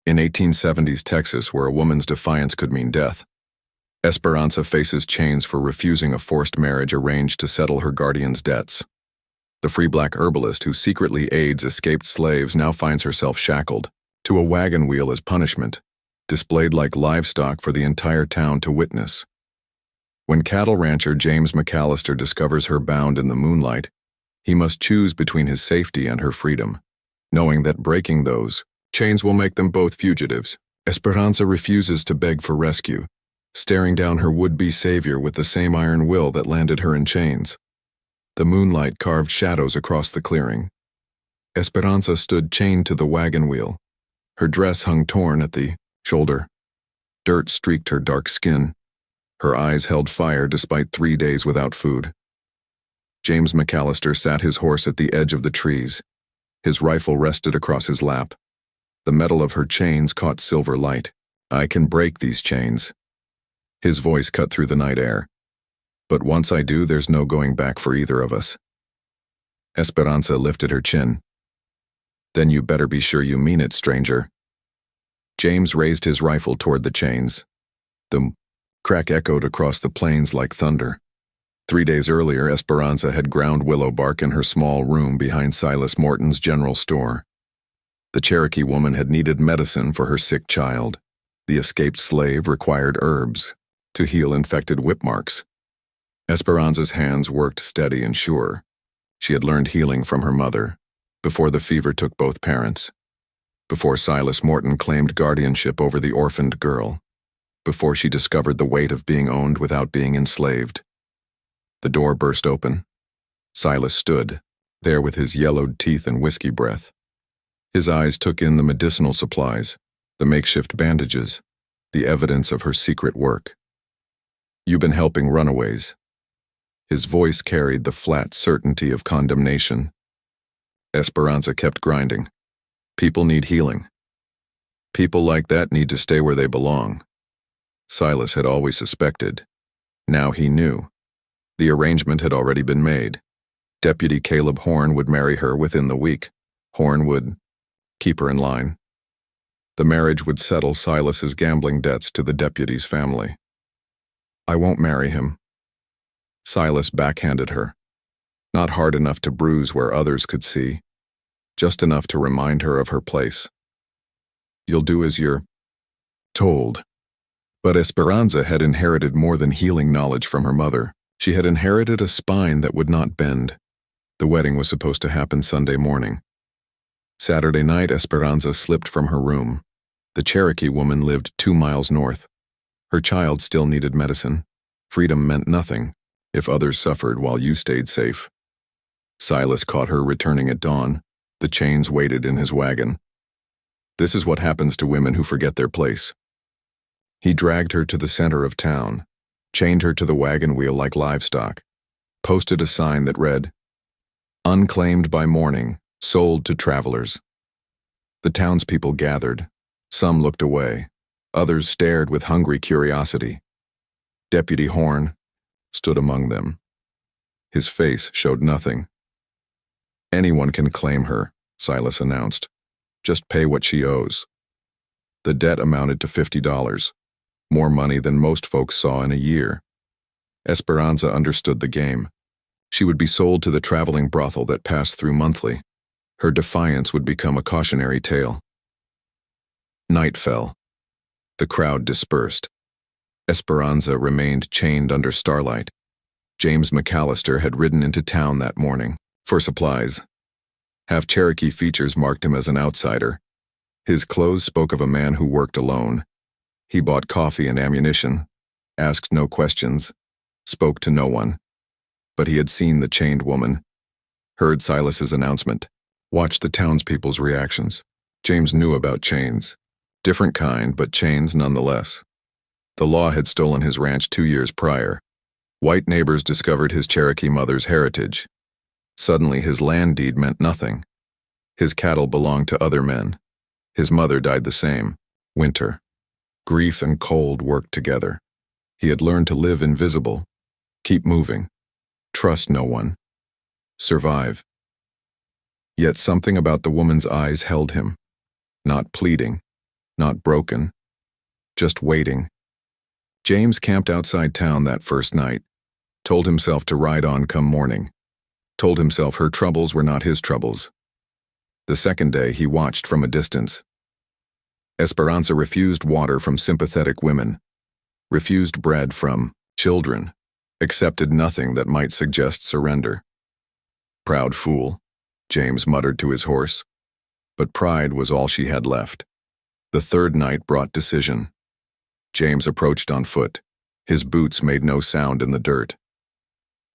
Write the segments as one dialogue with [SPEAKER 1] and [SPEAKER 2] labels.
[SPEAKER 1] In 1870s Texas, where a woman's defiance could mean death, Esperanza faces chains for refusing a forced marriage arranged to settle her guardian's debts. The free black herbalist who secretly aids escaped slaves now finds herself shackled to a wagon wheel as punishment, displayed like livestock for the entire town to witness. When cattle rancher James McAllister discovers her bound in the moonlight, he must choose between his safety and her freedom, knowing that breaking those chains will make them both fugitives. Esperanza refuses to beg for rescue, staring down her would-be savior with the same iron will that landed her in chains. The moonlight carved shadows across the clearing. Esperanza stood chained to the wagon wheel. Her dress hung torn at the shoulder. Dirt streaked her dark skin. Her eyes held fire despite 3 days without food. James McAllister sat his horse at the edge of the trees. His rifle rested across his lap. The metal of her chains caught silver light. "I can break these chains." His voice cut through the night air. "But once I do, there's no going back for either of us." Esperanza lifted her chin. "Then you better be sure you mean it, stranger." James raised his rifle toward the chains. The crack echoed across the plains like thunder. 3 days earlier, Esperanza had ground willow bark in her small room behind Silas Morton's general store. The Cherokee woman had needed medicine for her sick child. The escaped slave required herbs to heal infected whip marks. Esperanza's hands worked steady and sure. She had learned healing from her mother, before the fever took both parents, before Silas Morton claimed guardianship over the orphaned girl, before she discovered the weight of being owned without being enslaved. The door burst open. Silas stood, there with his yellowed teeth and whiskey breath. His eyes took in the medicinal supplies, the makeshift bandages, the evidence of her secret work. "You've been helping runaways." His voice carried the flat certainty of condemnation. Esperanza kept grinding. "People need healing. People like that need to stay where they belong." Silas had always suspected. Now he knew. The arrangement had already been made. Deputy Caleb Horn would marry her within the week. Horn would keep her in line. The marriage would settle Silas's gambling debts to the deputy's family. "I won't marry him." Silas backhanded her. Not hard enough to bruise where others could see, just enough to remind her of her place. "You'll do as you're told." But Esperanza had inherited more than healing knowledge from her mother. She had inherited a spine that would not bend. The wedding was supposed to happen Sunday morning. Saturday night, Esperanza slipped from her room. The Cherokee woman lived 2 miles north. Her child still needed medicine. Freedom meant nothing if others suffered while you stayed safe. Silas caught her returning at dawn. The chains waited in his wagon. This is what happens to women who forget their place. He dragged her to the center of town, chained her to the wagon wheel like livestock, posted a sign that read, "Unclaimed by morning, sold to travelers." The townspeople gathered. Some looked away. Others stared with hungry curiosity. Deputy Horn stood among them. His face showed nothing. "Anyone can claim her," Silas announced. "Just pay what she owes." The debt amounted to $50, more money than most folks saw in a year. Esperanza understood the game. She would be sold to the traveling brothel that passed through monthly. Her defiance would become a cautionary tale. Night fell. The crowd dispersed. Esperanza remained chained under starlight. James McAllister had ridden into town that morning for supplies. Half Cherokee features marked him as an outsider. His clothes spoke of a man who worked alone. He bought coffee and ammunition, asked no questions, spoke to no one. But he had seen the chained woman, heard Silas's announcement, watched the townspeople's reactions. James knew about chains. Different kind, but chains nonetheless. The law had stolen his ranch 2 years prior. White neighbors discovered his Cherokee mother's heritage. Suddenly his land deed meant nothing. His cattle belonged to other men. His mother died the same. Winter. Grief and cold worked together. He had learned to live invisible, keep moving, trust no one, survive. Yet something about the woman's eyes held him, not pleading, not broken, just waiting. James camped outside town that first night, told himself to ride on come morning, told himself her troubles were not his troubles. The second day he watched from a distance. Esperanza refused water from sympathetic women, refused bread from children, accepted nothing that might suggest surrender. Proud fool, James muttered to his horse. But pride was all she had left. The third night brought decision. James approached on foot. His boots made no sound in the dirt.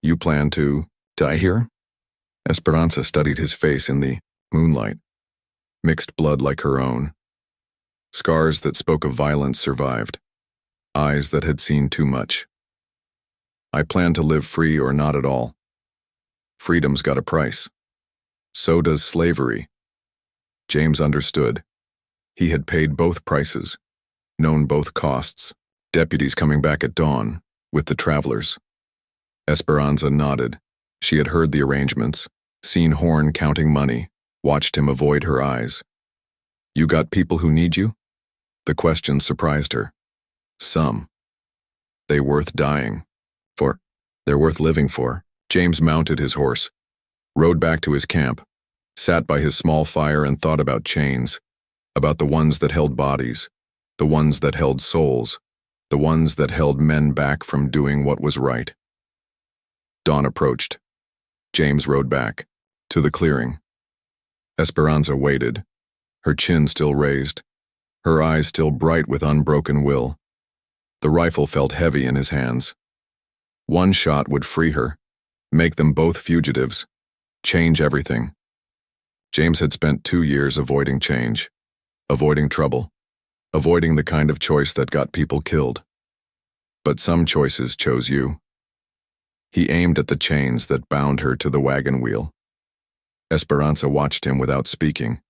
[SPEAKER 1] You plan to die here? Esperanza studied his face in the moonlight. Mixed blood like her own. Scars that spoke of violence survived. Eyes that had seen too much. I plan to live free or not at all. Freedom's got a price. So does slavery. James understood. He had paid both prices, known both costs. Deputies coming back at dawn, with the travelers. Esperanza nodded. She had heard the arrangements, seen Horn counting money, watched him avoid her eyes. You got people who need you? The question surprised her. Some. They worth dying for. They're worth living for. James mounted his horse, rode back to his camp, sat by his small fire and thought about chains, about the ones that held bodies, the ones that held souls, the ones that held men back from doing what was right. Dawn approached. James rode back, to the clearing. Esperanza waited, her chin still raised, her eyes still bright with unbroken will. The rifle felt heavy in his hands. One shot would free her, make them both fugitives, change everything. James had spent 2 years avoiding change, avoiding trouble, avoiding the kind of choice that got people killed. But some choices chose you. He aimed at the chains that bound her to the wagon wheel. Esperanza watched him without speaking,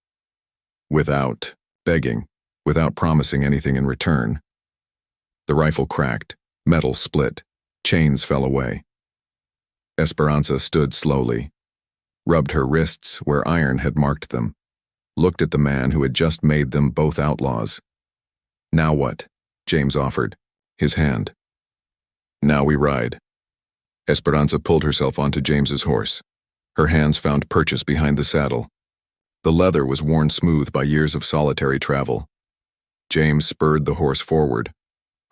[SPEAKER 1] without begging, without promising anything in return. The rifle cracked, metal split, chains fell away. Esperanza stood slowly, rubbed her wrists where iron had marked them, looked at the man who had just made them both outlaws. Now what? James offered, his hand. Now we ride. Esperanza pulled herself onto James's horse. Her hands found purchase behind the saddle. The leather was worn smooth by years of solitary travel. James spurred the horse forward.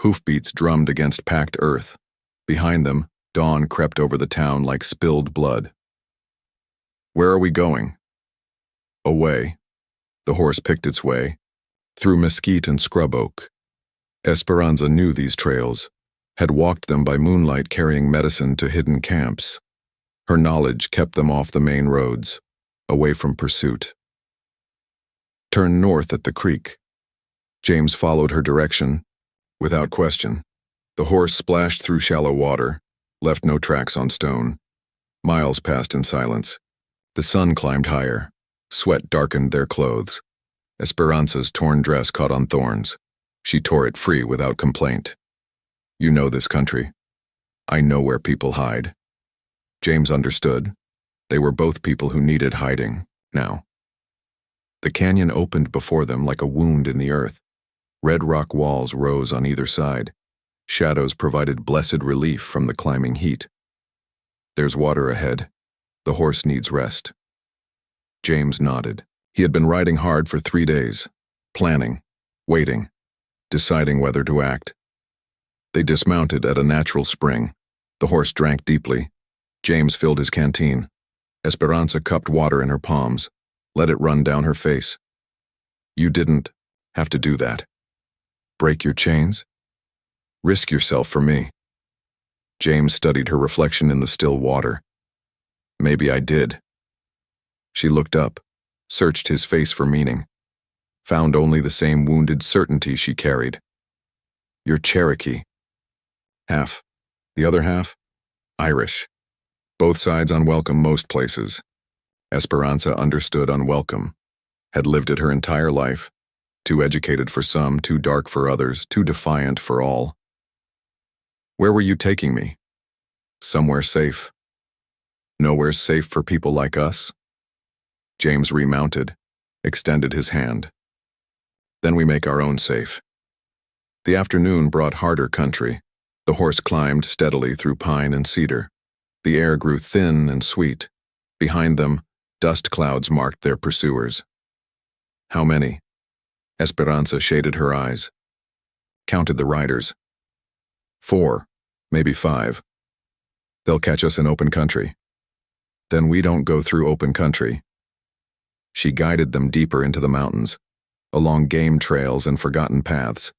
[SPEAKER 1] Hoofbeats drummed against packed earth. Behind them, dawn crept over the town like spilled blood. Where are we going? Away. The horse picked its way, through mesquite and scrub oak. Esperanza knew these trails, had walked them by moonlight carrying medicine to hidden camps. Her knowledge kept them off the main roads, away from pursuit. Turn north at the creek. James followed her direction, without question. The horse splashed through shallow water, left no tracks on stone. Miles passed in silence. The sun climbed higher. Sweat darkened their clothes. Esperanza's torn dress caught on thorns. She tore it free without complaint. You know this country. I know where people hide. James understood. They were both people who needed hiding, now. The canyon opened before them like a wound in the earth. Red rock walls rose on either side. Shadows provided blessed relief from the climbing heat. There's water ahead. The horse needs rest. James nodded. He had been riding hard for 3 days, planning, waiting, deciding whether to act. They dismounted at a natural spring. The horse drank deeply. James filled his canteen. Esperanza cupped water in her palms, let it run down her face. You didn't have to do that. Break your chains? Risk yourself for me. James studied her reflection in the still water. Maybe I did. She looked up, searched his face for meaning, found only the same wounded certainty she carried. You're Cherokee. Half. The other half? Irish. Both sides unwelcome most places. Esperanza understood unwelcome, had lived it her entire life, too educated for some, too dark for others, too defiant for all. Where were you taking me? Somewhere safe. Nowhere's safe for people like us. James remounted, extended his hand. Then we make our own safe. The afternoon brought harder country. The horse climbed steadily through pine and cedar. The air grew thin and sweet. Behind them, dust clouds marked their pursuers. How many? Esperanza shaded her eyes. Counted the riders. 4, maybe 5. They'll catch us in open country. Then we don't go through open country. She guided them deeper into the mountains, along game trails and forgotten paths,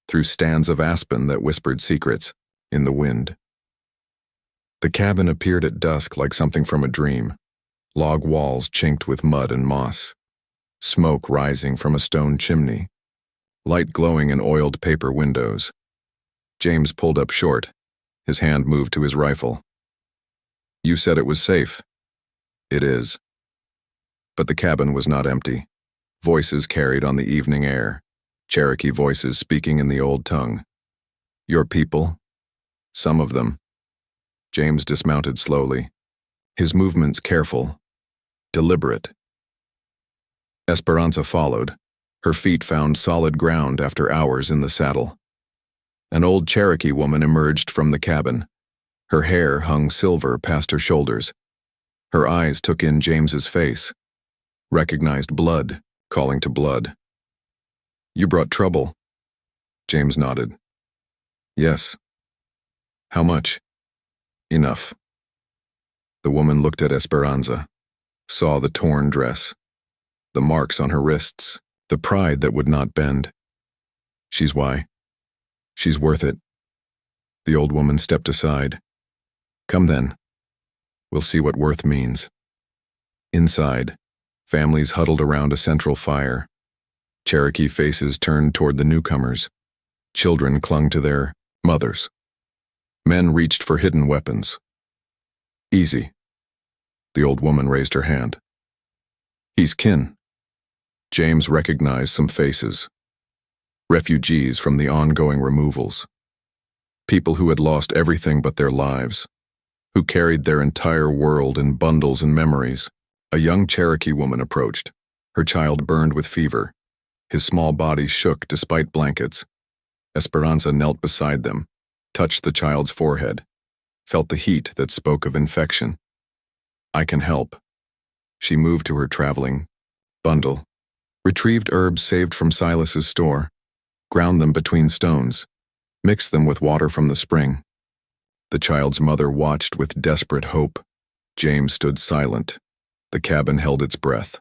[SPEAKER 1] through stands of aspen that whispered secrets in the wind. The cabin appeared at dusk like something from a dream. Log walls chinked with mud and moss, smoke rising from a stone chimney, light glowing in oiled paper windows. James pulled up short. His hand moved to his rifle. You said it was safe. It is. But the cabin was not empty. Voices carried on the evening air, Cherokee voices speaking in the old tongue. Your people? Some of them. James dismounted slowly, his movements careful, deliberate. Esperanza followed. Her feet found solid ground after hours in the saddle. An old Cherokee woman emerged from the cabin. Her hair hung silver past her shoulders. Her eyes took in James's face, recognized blood, calling to blood. You brought trouble. James nodded. Yes. How much? Enough. The woman looked at Esperanza, saw the torn dress, the marks on her wrists, the pride that would not bend. She's why. She's worth it. The old woman stepped aside. Come then. We'll see what worth means. Inside, families huddled around a central fire. Cherokee faces turned toward the newcomers. Children clung to their mothers. Men reached for hidden weapons. Easy. The old woman raised her hand. He's kin. James recognized some faces. Refugees from the ongoing removals. People who had lost everything but their lives, who carried their entire world in bundles and memories. A young Cherokee woman approached. Her child burned with fever. His small body shook despite blankets. Esperanza knelt beside them, touched the child's forehead, felt the heat that spoke of infection. I can help. She moved to her traveling bundle, retrieved herbs saved from Silas's store, ground them between stones, mixed them with water from the spring. The child's mother watched with desperate hope. James stood silent. The cabin held its breath.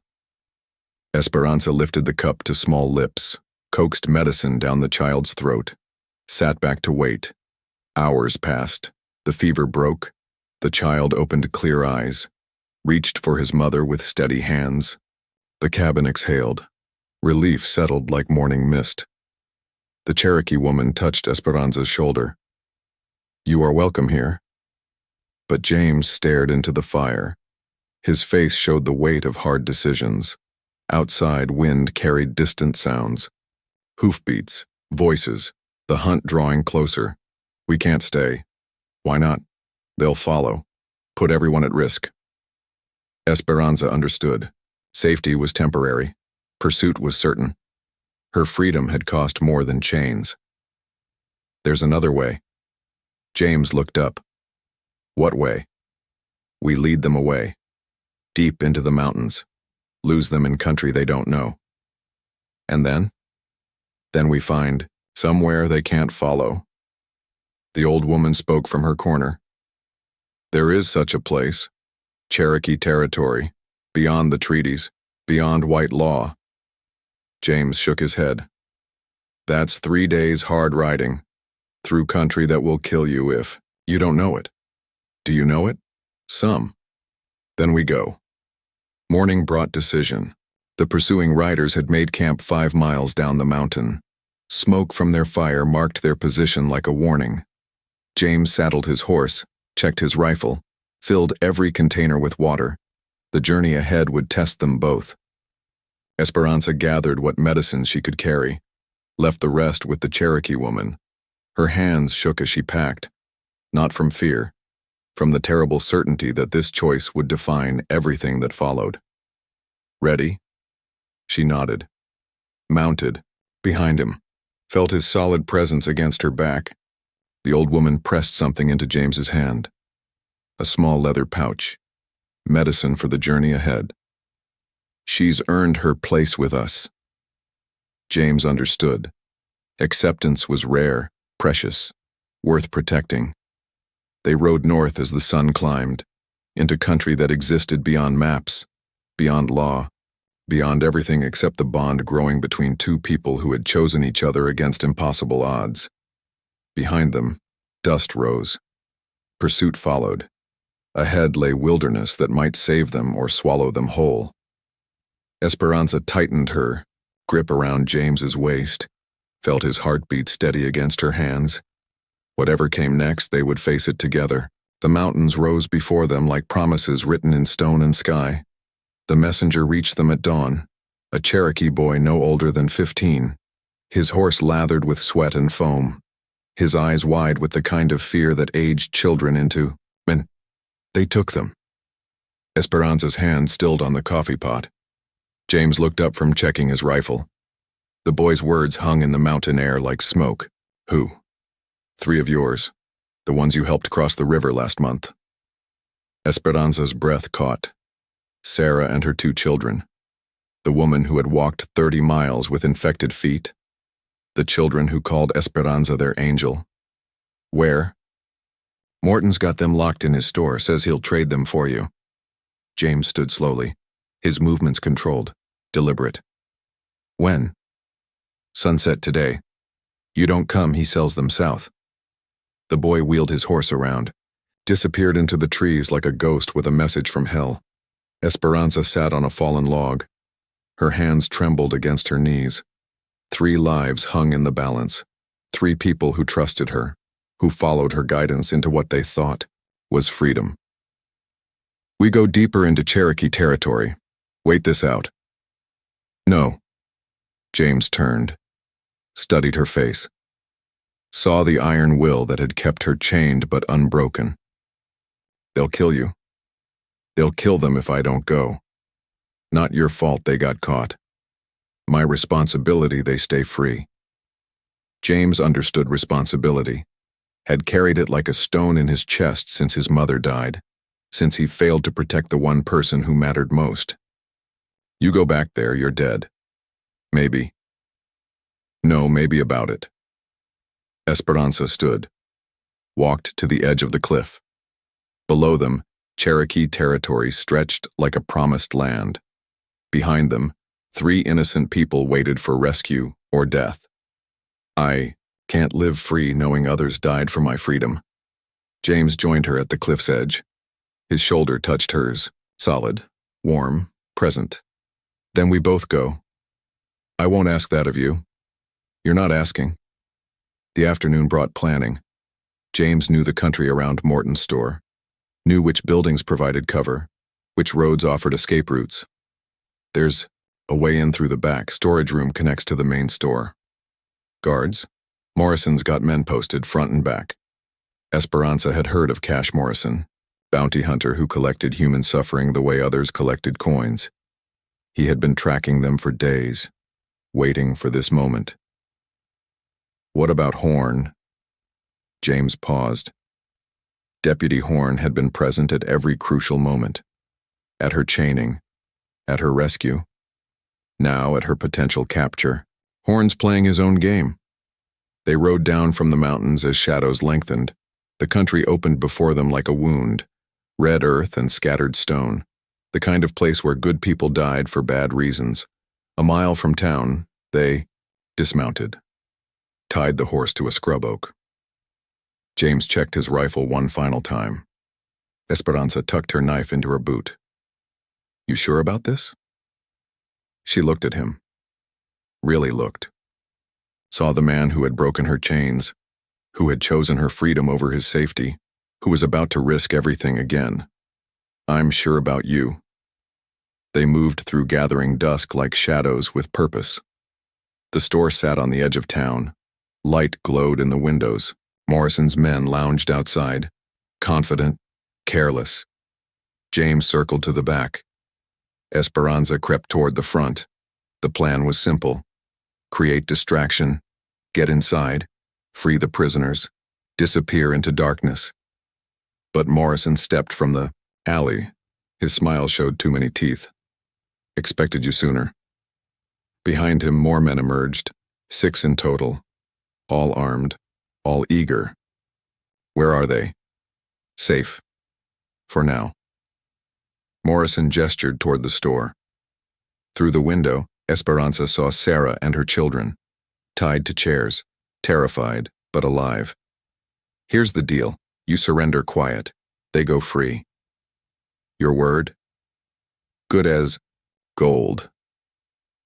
[SPEAKER 1] Esperanza lifted the cup to small lips, coaxed medicine down the child's throat, sat back to wait. Hours passed. The fever broke. The child opened clear eyes, reached for his mother with steady hands. The cabin exhaled. Relief settled like morning mist. The Cherokee woman touched Esperanza's shoulder. You are welcome here. But James stared into the fire. His face showed the weight of hard decisions. Outside, wind carried distant sounds. Hoofbeats, voices, the hunt drawing closer. We can't stay. Why not? They'll follow. Put everyone at risk. Esperanza understood. Safety was temporary. Pursuit was certain. Her freedom had cost more than chains. There's another way. James looked up. What way? We lead them away. Deep into the mountains. Lose them in country they don't know. And then? Then we find somewhere they can't follow. The old woman spoke from her corner. There is such a place. Cherokee territory. Beyond the treaties. Beyond white law. James shook his head. That's 3 days hard riding. Through country that will kill you if you don't know it. Do you know it? Some. Then we go. Morning brought decision. The pursuing riders had made camp 5 miles down the mountain. Smoke from their fire marked their position like a warning. James saddled his horse, checked his rifle, filled every container with water. The journey ahead would test them both. Esperanza gathered what medicines she could carry, left the rest with the Cherokee woman. Her hands shook as she packed, not from fear, from the terrible certainty that this choice would define everything that followed. Ready? She nodded. Mounted, behind him, felt his solid presence against her back. The old woman pressed something into James's hand. A small leather pouch. Medicine for the journey ahead. She's earned her place with us. James understood. Acceptance was rare, precious, worth protecting. They rode north as the sun climbed, into country that existed beyond maps, beyond law, beyond everything except the bond growing between two people who had chosen each other against impossible odds. Behind them, dust rose. Pursuit followed. Ahead lay wilderness that might save them or swallow them whole. Esperanza tightened her grip around James's waist, felt his heartbeat steady against her hands. Whatever came next, they would face it together. The mountains rose before them like promises written in stone and sky. The messenger reached them at dawn, a Cherokee boy no older than 15, his horse lathered with sweat and foam, his eyes wide with the kind of fear that aged children into. And they took them. Esperanza's hand stilled on the coffee pot. James looked up from checking his rifle. The boy's words hung in the mountain air like smoke. Who? 3 of yours. The ones you helped cross the river last month. Esperanza's breath caught. Sarah and her 2 children. The woman who had walked 30 miles with infected feet. The children who called Esperanza their angel. Where? Morton's got them locked in his store, says he'll trade them for you. James stood slowly, his movements controlled, deliberate. When? Sunset today. You don't come, he sells them south. The boy wheeled his horse around, disappeared into the trees like a ghost with a message from hell. Esperanza sat on a fallen log. Her hands trembled against her knees. 3 lives hung in the balance. 3 people who trusted her, who followed her guidance into what they thought was freedom. We go deeper into Cherokee territory. Wait this out. No. James turned, studied her face, saw the iron will that had kept her chained but unbroken. They'll kill you. They'll kill them if I don't go. Not your fault they got caught. My responsibility they stay free. James understood responsibility, had carried it like a stone in his chest since his mother died, since he failed to protect the one person who mattered most. You go back there, you're dead. Maybe. No, maybe about it. Esperanza stood, walked to the edge of the cliff. Below them, Cherokee territory stretched like a promised land. Behind them, 3 innocent people waited for rescue or death. I can't live free knowing others died for my freedom. James joined her at the cliff's edge. His shoulder touched hers, solid, warm, present. Then we both go. I won't ask that of you. You're not asking. The afternoon brought planning. James knew the country around Morton's store, knew which buildings provided cover, which roads offered escape routes. There's a way in through the back. Storage room connects to the main store. Guards? Morrison's got men posted front and back. Esperanza had heard of Cash Morrison, bounty hunter who collected human suffering the way others collected coins. He had been tracking them for days, waiting for this moment. What about Horn? James paused. Deputy Horn had been present at every crucial moment. At her chaining, at her rescue, now at her potential capture. Horn's playing his own game. They rode down from the mountains as shadows lengthened. The country opened before them like a wound, red earth and scattered stone, the kind of place where good people died for bad reasons. A mile from town, they dismounted, tied the horse to a scrub oak. James checked his rifle one final time. Esperanza tucked her knife into her boot. You sure about this? She looked at him. Really looked. Saw the man who had broken her chains, who had chosen her freedom over his safety, who was about to risk everything again. I'm sure about you. They moved through gathering dusk like shadows with purpose. The store sat on the edge of town. Light glowed in the windows. Morrison's men lounged outside, confident, careless. James circled to the back. Esperanza crept toward the front. The plan was simple. create distraction, get inside, free the prisoners, disappear into darkness. But Morrison stepped from the alley. His smile showed too many teeth. Expected you sooner. Behind him, more men emerged, 6 in total, all armed, all eager. Where are they? Safe. For now. Morrison gestured toward the store. Through the window, Esperanza saw Sarah and her children, tied to chairs, terrified, but alive. Here's the deal. You surrender quiet. They go free. Your word? Good as gold.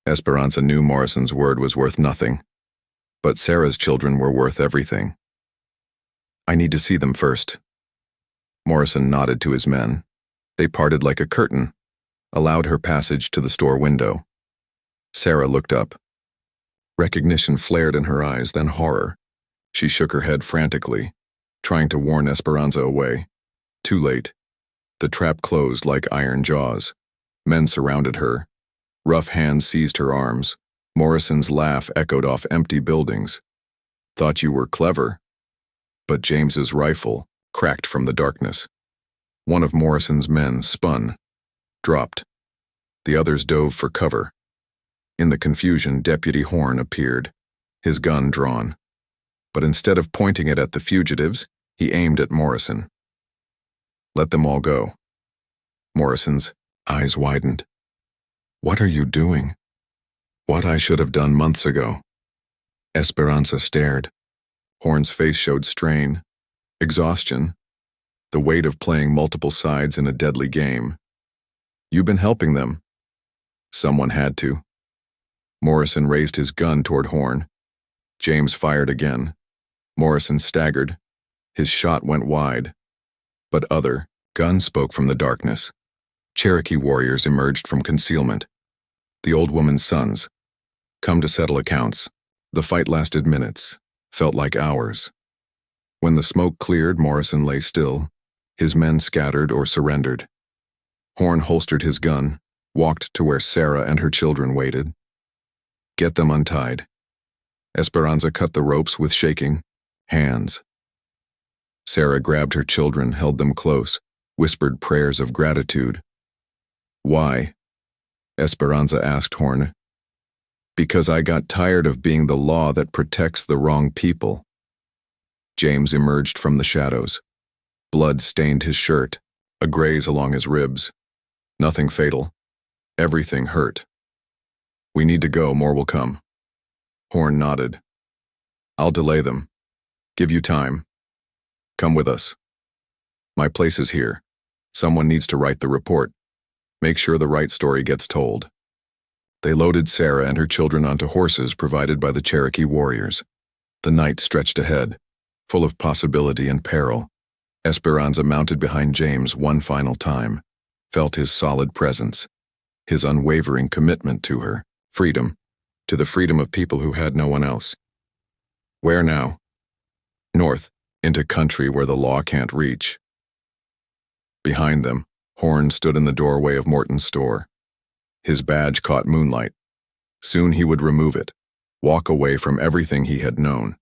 [SPEAKER 1] Esperanza knew Morrison's word was worth nothing, but Sarah's children were worth everything. I need to see them first. Morrison nodded to his men. They parted like a curtain, allowed her passage to the store window. Sarah looked up. Recognition flared in her eyes, then horror. She shook her head frantically, trying to warn Esperanza away. Too late. The trap closed like iron jaws. Men surrounded her. Rough hands seized her arms. Morrison's laugh echoed off empty buildings. Thought you were clever. But James's rifle cracked from the darkness. One of Morrison's men spun, dropped. The others dove for cover. In the confusion, Deputy Horn appeared, his gun drawn. But instead of pointing it at the fugitives, he aimed at Morrison. Let them all go. Morrison's eyes widened. What are you doing? What I should have done months ago. Esperanza stared. Horn's face showed strain, exhaustion, the weight of playing multiple sides in a deadly game. You've been helping them. Someone had to. Morrison raised his gun toward Horn. James fired again. Morrison staggered. His shot went wide. But other guns spoke from the darkness. Cherokee warriors emerged from concealment. The old woman's sons. Come to settle accounts. The fight lasted minutes, felt like hours. When the smoke cleared, Morrison lay still. His men scattered or surrendered. Horn holstered his gun, walked to where Sarah and her children waited. Get them untied. Esperanza cut the ropes with shaking hands. Sarah grabbed her children, held them close, whispered prayers of gratitude. Why? Esperanza asked Horn. Because I got tired of being the law that protects the wrong people. James emerged from the shadows. Blood stained his shirt, a graze along his ribs. Nothing fatal. Everything hurt. We need to go, more will come. Horn nodded. I'll delay them. Give you time. Come with us. My place is here. Someone needs to write the report. Make sure the right story gets told. They loaded Sarah and her children onto horses provided by the Cherokee warriors. The night stretched ahead, full of possibility and peril. Esperanza mounted behind James one final time, felt his solid presence, his unwavering commitment to her, freedom, to the freedom of people who had no one else. Where now? North, into country where the law can't reach. Behind them, Horn stood in the doorway of Morton's store. His badge caught moonlight. Soon he would remove it, walk away from everything he had known.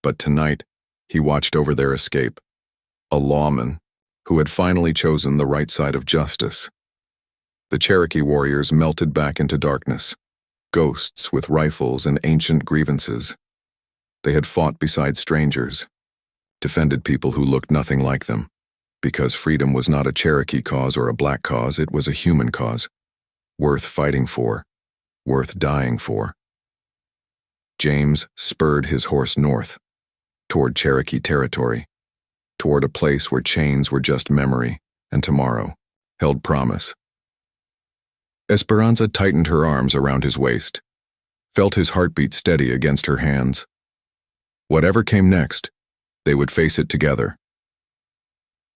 [SPEAKER 1] But tonight, he watched over their escape. A lawman who had finally chosen the right side of justice. The Cherokee warriors melted back into darkness, ghosts with rifles and ancient grievances. They had fought beside strangers, defended people who looked nothing like them. Because freedom was not a Cherokee cause or a black cause, it was a human cause, worth fighting for, worth dying for. James spurred his horse north, toward Cherokee territory, toward a place where chains were just memory and tomorrow held promise. Esperanza tightened her arms around his waist, felt his heartbeat steady against her hands. Whatever came next, they would face it together.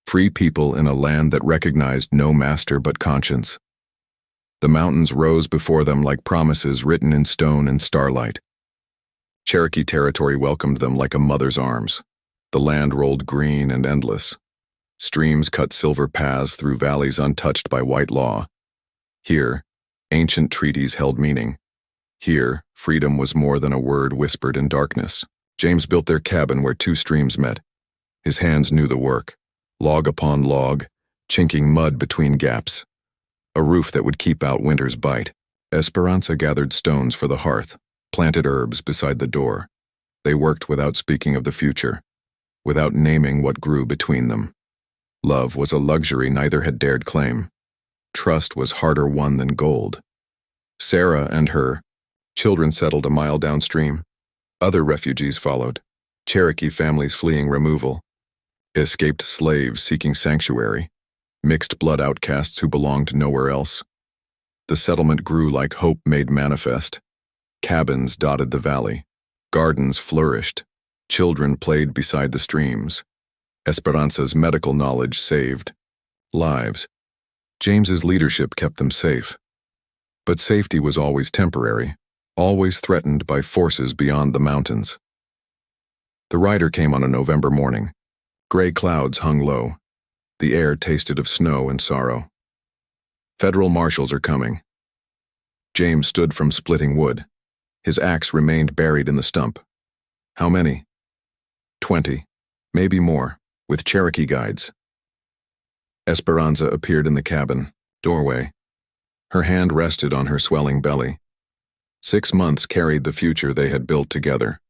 [SPEAKER 1] Free people in a land that recognized no master but conscience. The mountains rose before them like promises written in stone and starlight. Cherokee territory welcomed them like a mother's arms. The land rolled green and endless. Streams cut silver paths through valleys untouched by white law. Here, ancient treaties held meaning. Here, freedom was more than a word whispered in darkness. James built their cabin where two streams met. His hands knew the work, log upon log, chinking mud between gaps. A roof that would keep out winter's bite. Esperanza gathered stones for the hearth, planted herbs beside the door. They worked without speaking of the future, without naming what grew between them. Love was a luxury neither had dared claim. Trust was harder won than gold. Sarah and her children settled a mile downstream. Other refugees followed, Cherokee families fleeing removal, escaped slaves seeking sanctuary, mixed blood outcasts who belonged nowhere else. The settlement grew like hope made manifest. Cabins dotted the valley. Gardens flourished. Children played beside the streams. Esperanza's medical knowledge saved lives. James's leadership kept them safe. But safety was always temporary, always threatened by forces beyond the mountains. The rider came on a November morning. Gray clouds hung low. The air tasted of snow and sorrow. Federal marshals are coming. James stood from splitting wood. His axe remained buried in the stump. How many? 20, maybe more, with Cherokee guides. Esperanza appeared in the cabin, doorway. Her hand rested on her swelling belly. 6 months carried the future they had built together.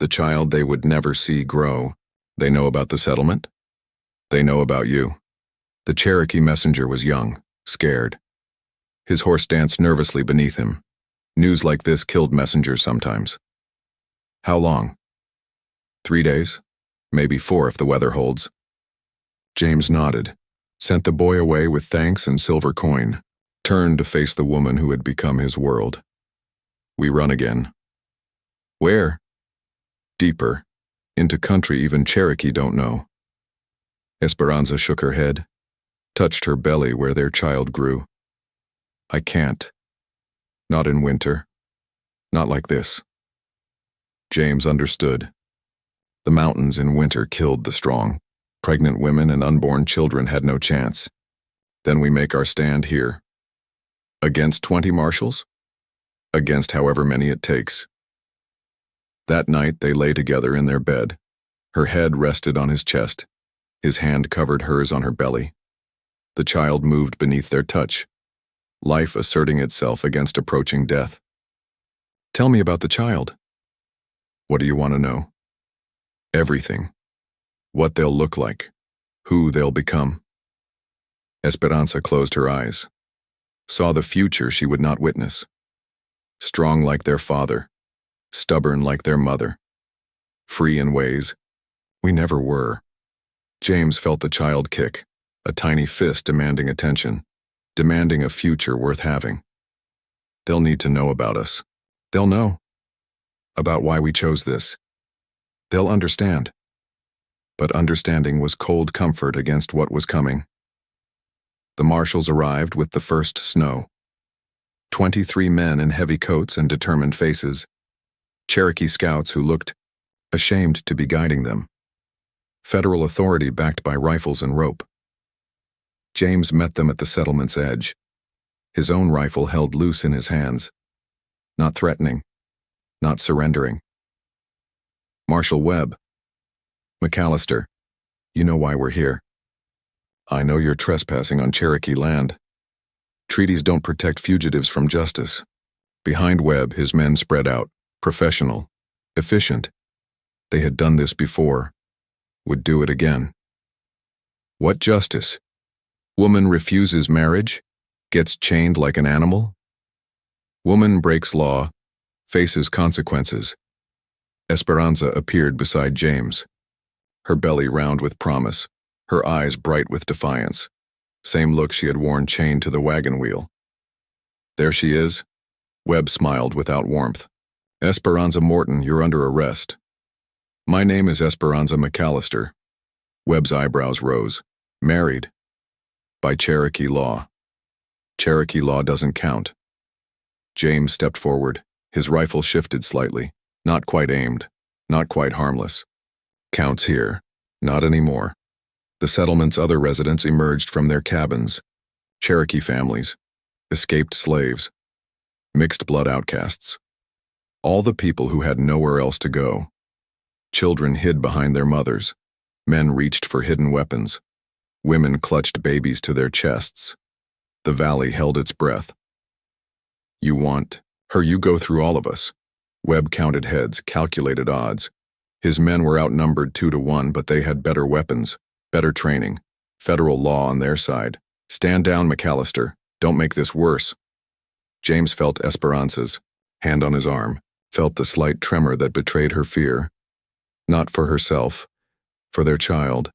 [SPEAKER 1] The child they would never see grow. They know about the settlement? They know about you. The Cherokee messenger was young, scared. His horse danced nervously beneath him. News like this killed messengers sometimes. How long? 3 days? Maybe 4 if the weather holds. James nodded, sent the boy away with thanks and silver coin, turned to face the woman who had become his world. We run again. Where? Deeper, into country even Cherokee don't know. Esperanza shook her head, touched her belly where their child grew. I can't. Not in winter. Not like this. James understood. The mountains in winter killed the strong. Pregnant women and unborn children had no chance. Then we make our stand here. Against 20 marshals? Against however many it takes. That night they lay together in their bed. Her head rested on his chest. His hand covered hers on her belly. The child moved beneath their touch, life asserting itself against approaching death. Tell me about the child. What do you want to know? Everything. What they'll look like. Who they'll become. Esperanza closed her eyes, saw the future she would not witness. Strong like their father, stubborn like their mother, free in ways we never were. James felt the child kick, a tiny fist demanding attention, demanding a future worth having. They'll need to know about us. They'll know about why we chose this. They'll understand. But understanding was cold comfort against what was coming. The marshals arrived with the first snow. 23 men in heavy coats and determined faces. Cherokee scouts who looked ashamed to be guiding them. Federal authority backed by rifles and rope. James met them at the settlement's edge, his own rifle held loose in his hands. Not threatening, not surrendering. Marshal Webb. McAllister, you know why we're here. I know you're trespassing on Cherokee land. Treaties don't protect fugitives from justice. Behind Webb, his men spread out, professional, efficient. They had done this before, would do it again. What justice? Woman refuses marriage, gets chained like an animal? Woman breaks law, faces consequences. Esperanza appeared beside James, her belly round with promise, her eyes bright with defiance. Same look she had worn chained to the wagon wheel. There she is. Webb smiled without warmth. Esperanza Morton, you're under arrest. My name is Esperanza McAllister. Webb's eyebrows rose. Married. By Cherokee law. Cherokee law doesn't count. James stepped forward. His rifle shifted slightly. Not quite aimed. Not quite harmless. Counts here. Not anymore. The settlement's other residents emerged from their cabins. Cherokee families. Escaped slaves. Mixed blood outcasts. All the people who had nowhere else to go. Children hid behind their mothers. Men reached for hidden weapons. Women clutched babies to their chests. The valley held its breath. You want her? You go through all of us. Webb counted heads, calculated odds. His men were outnumbered 2-1, but they had better weapons, better training, federal law on their side. Stand down, McAllister. Don't make this worse. James felt Esperanza's hand on his arm, felt the slight tremor that betrayed her fear. Not for herself, for their child,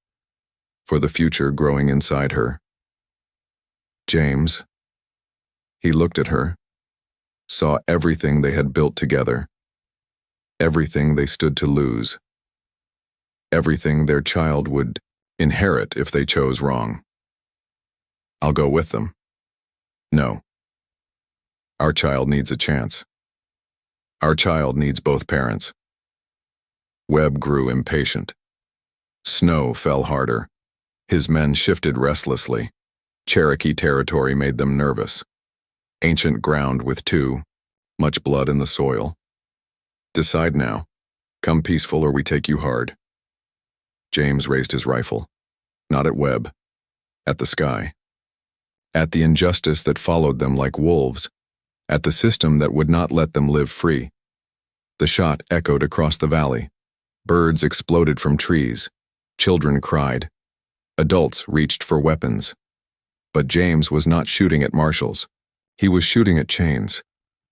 [SPEAKER 1] for the future growing inside her. James. He looked at her, saw everything they had built together, everything they stood to lose, everything their child would inherit if they chose wrong. I'll go with them. No. Our child needs a chance. Our child needs both parents. Webb grew impatient. Snow fell harder. His men shifted restlessly. Cherokee territory made them nervous. Ancient ground with much blood in the soil. Decide now. Come peaceful or we take you hard. James raised his rifle. Not at Webb. At the sky. At the injustice that followed them like wolves. At the system that would not let them live free. The shot echoed across the valley. Birds exploded from trees. Children cried. Adults reached for weapons. But James was not shooting at marshals. He was shooting at chains.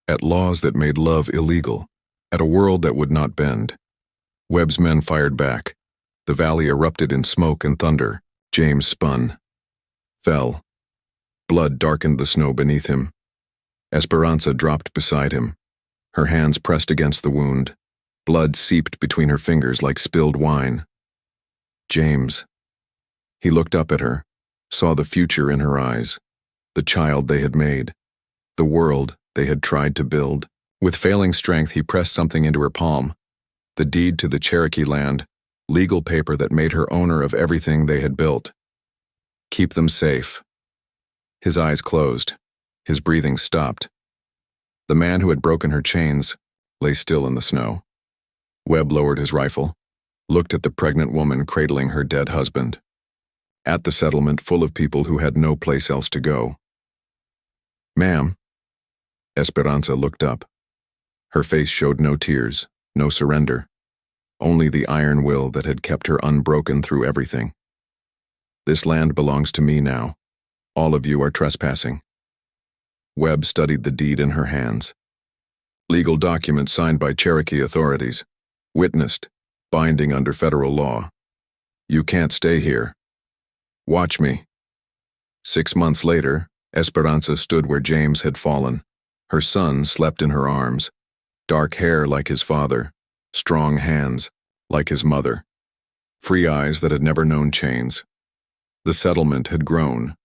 [SPEAKER 1] At laws that made love illegal. At a world that would not bend. Webb's men fired back. The valley erupted in smoke and thunder. James spun. Fell. Blood darkened the snow beneath him. Esperanza dropped beside him. Her hands pressed against the wound. Blood seeped between her fingers like spilled wine. James. He looked up at her, saw the future in her eyes, the child they had made, the world they had tried to build. With failing strength, he pressed something into her palm, the deed to the Cherokee land, legal paper that made her owner of everything they had built. Keep them safe. His eyes closed, his breathing stopped. The man who had broken her chains lay still in the snow. Webb lowered his rifle, looked at the pregnant woman cradling her dead husband. At the settlement full of people who had no place else to go. Ma'am. Esperanza looked up. Her face showed no tears, no surrender, only the iron will that had kept her unbroken through everything. This land belongs to me now. All of you are trespassing. Webb studied the deed in her hands. Legal document signed by Cherokee authorities. Witnessed, binding under federal law. You can't stay here. Watch me. 6 months later, Esperanza stood where James had fallen. Her son slept in her arms. Dark hair like his father, strong hands like his mother. Free eyes that had never known chains. The settlement had grown.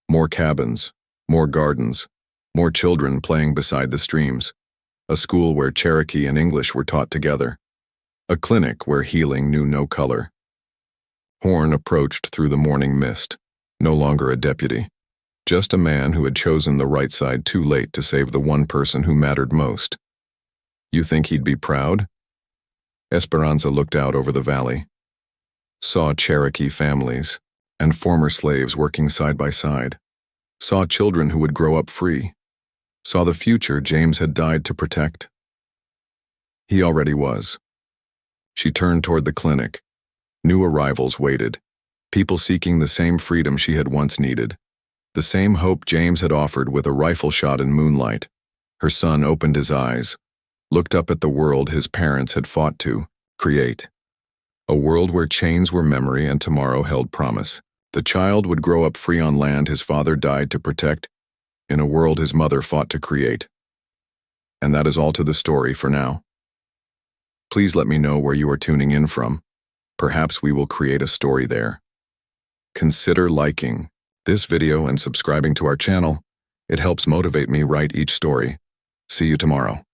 [SPEAKER 1] More cabins, more gardens, more children playing beside the streams. A school where Cherokee and English were taught together. A clinic where healing knew no color. Horn approached through the morning mist, no longer a deputy, just a man who had chosen the right side too late to save the one person who mattered most. You think he'd be proud? Esperanza looked out over the valley, saw Cherokee families and former slaves working side by side, saw children who would grow up free, saw the future James had died to protect. He already was. She turned toward the clinic. New arrivals waited, people seeking the same freedom she had once needed, the same hope James had offered with a rifle shot in moonlight. Her son opened his eyes, looked up at the world his parents had fought to create. A world where chains were memory and tomorrow held promise. The child would grow up free on land his father died to protect, in a world his mother fought to create. And that is all to the story for now. Please let me know where you are tuning in from. Perhaps we will create a story there. Consider liking this video and subscribing to our channel. It helps motivate me write each story. See you tomorrow.